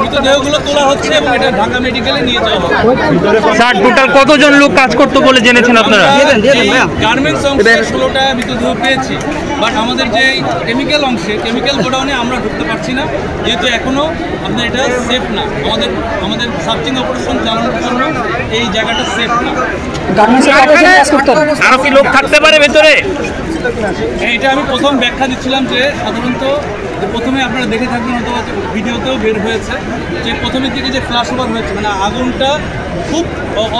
মৃতদেহগুলো তোলা হচ্ছে এবং এটা ঢাকা মেডিকেলে নিয়ে যাওয়া হবে। স্যার টোটাল কতজন লোক কাজ করতে বলে জেনেছেন আপনারা? গার্মেন্টস অংশে 16টা মৃতদেহ পেয়েছি, বাট আমাদের যে কেমিক্যাল অংশে কেমিক্যাল গোডাউনে আমরা ঢুকতে পারছি না, যেহেতু এখনও আপনার এটা সেফ না। আমাদের সার্চিং অপারেশন চালানোর জন্য এই জায়গাটা সেফ না। আরো কি লোক থাকতে পারে ভেতরে? এইটা আমি প্রথম ব্যাখ্যা দিচ্ছিলাম যে সাধারণত প্রথমে আপনারা দেখে থাকবেন অথবা ভিডিওতেও বের হয়েছে যে প্রথমের দিকে যে ফ্ল্যাশ ওভার হয়েছে, মানে আগুনটা খুব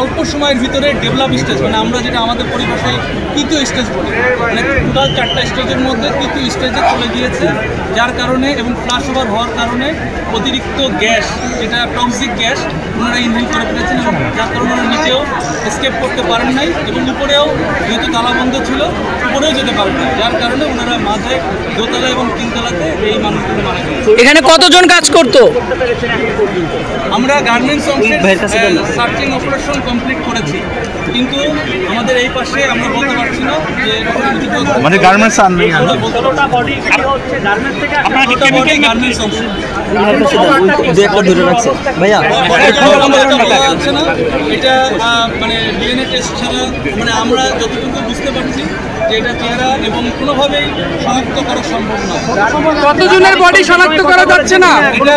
অল্প সময়ের ভিতরে ডেভেলপ স্টেজ, মানে আমরা যেটা আমাদের পরিভাষায় তৃতীয় স্টেজ বলি, মানে টোটাল 4টা স্টেজের মধ্যে তৃতীয় স্টেজে চলে গিয়েছে, যার কারণে এবং ফ্ল্যাশ ওভার হওয়ার কারণে অতিরিক্ত গ্যাস, যেটা টক্সিক গ্যাস, ওনারা ইনহেল করে ফেলেছেন এবং যার কারণে ওনারা নিচেও এসকেপ করতে পারেন নাই এবং উপরেও যেহেতু তালা বন্ধ ছিল উপরেও যেতে পারেন না, যার কারণে ওনারা মাঝে দোতলা এবং তিনতলাতে এই মানুষগুলো মারা গেছে। এখানে কতজন কাজ করতো? আমরা গার্মেন্টস অংশের সার্চিং অপারেশন কমপ্লিট করেছি, কিন্তু আমাদের এই পাশে আমরা বলতে পারছি না যে মানে গার্মেন্টস আর নেই। গার্মেন্টস অংশ ভাইয়া যাচ্ছে না, এটা মানে ডিএনএ টেস্ট ছাড়া, মানে আমরা যতটুকু বুঝতে পারছি যে এটা চেহারা এবং কোনোভাবেই শনাক্ত করা সম্ভব নয়। কতজনের বডি শনাক্ত করা যাচ্ছে না? এটা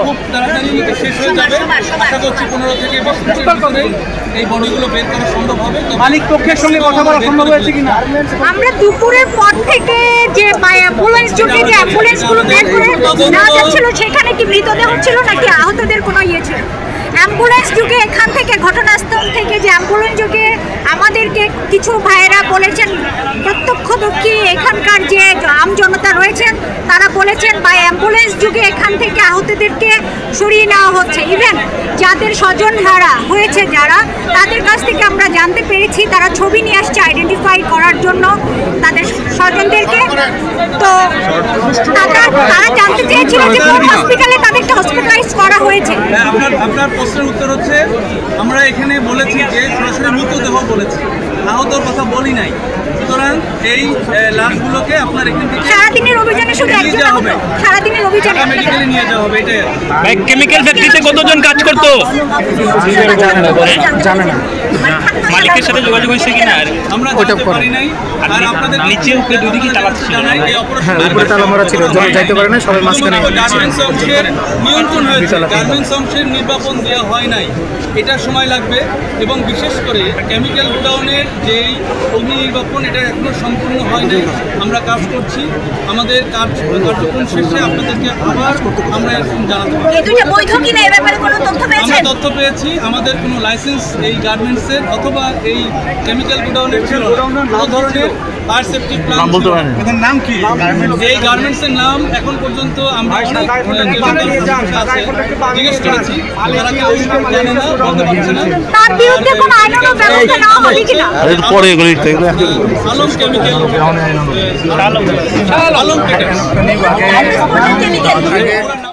খুব তাড়াতাড়ি শেষ হয়ে যাবে, আশা করছি 15 থেকে 20 মিনিটের ভিতরে এই বডিগুলো বের করা সম্ভব হবে। মালিক পক্ষের সঙ্গে কথা বলা সম্ভব হয়েছে কিনা? আমরা দুপুরের পর থেকে যে অ্যাম্বুলেন্স যোগে যে অ্যাম্বুলেন্সগুলো বের করে নেওয়া যাচ্ছিল, সেখানে কি মৃতদেহ ছিল নাকি আহতদের কোনো ইয়ে ছিল? অ্যাম্বুলেন্স যুগে এখান থেকে ঘটনাস্থল থেকে যে অ্যাম্বুলেন্স যুগে আমাদেরকে কিছু ভাইয়েরা বলেছেন, প্রত্যক্ষদর্শী এখানকার যে আমজনতা রয়েছেন তারা বলেছেন বা অ্যাম্বুলেন্স যুগে এখান থেকে আহতদেরকে সরিয়ে নেওয়া হচ্ছে। ইভেন যাদের স্বজন হারা হয়েছে যারা, তাদের কাছ থেকে আমরা জানতে পেরেছি তারা ছবি নিয়ে আসছে আইডেন্টিফাই করার জন্য তাদের স্বজনদেরকে। তো তারা জানতে চেয়েছিল যে কোন হসপিটালে তাদেরকে হসপিটালাইজ করা হয়েছে। আপনার প্রশ্নের উত্তর হচ্ছে আমরা এখানে বলেছি যে সরাসরি মৃতদেহ বলেছি, আহতর কথা বলি নাই। সুতরাং এই লাশগুলোকে আপনার এখান থেকে সারাদিনের অভিযানে শুধু একজন হবে, সারাদিনের অভিযানে মেডিকেলে নিয়ে যাওয়া হবে। এটাই ভাই কেমিক্যাল ফ্যাক্টরিতে কতজন কাজ করতো জানে না। মালিকের সাথে যোগাযোগ হয়েছে কিনা? আমরা জানতে পারি নাই। আর আপনাদের নিচে উপরে দুদিকে তালা ছিল, এই অপারেশন উপরে তালা মারা ছিল, যাইতে পারে না, সবাই মাঝখানে। গার্মেন্টস অংশের নিয়ন্ত্রণ হয়েছে, গার্মেন্টস অংশের নির্বাপন দেওয়া হয় নাই, এটা সময় লাগবে। এবং বিশেষ করে কেমিক্যাল গোডাউনের যেই অগ্নি নির্বাপন, এটা এখনো সম্পূর্ণ হয় নাই। আমরা কাজ করছি, আমাদের কার্যক্রম শেষে আপনাদেরকে আবার আমরা এরকম জানাতে পারি। আমরা তথ্য পেয়েছি, আমাদের কোনো লাইসেন্স এই গার্মেন্টসের অথবা এই কেমিক্যাল গোডাউনের ছিল কোনো ধরনের ফায়ার সেফটি প্ল্যান বলতে পারেন। নাম কি এই গার্মেন্টসের নাম? এখন পর্যন্ত আমরা জিজ্ঞেস করেছি, তারা কেউ জানে না, বলতে পারছে না। তার বিরুদ্ধে কোনো আইনানুগ ব্যবস্থা নেওয়া হবে কিনা? Alam chemical, Alam chemical.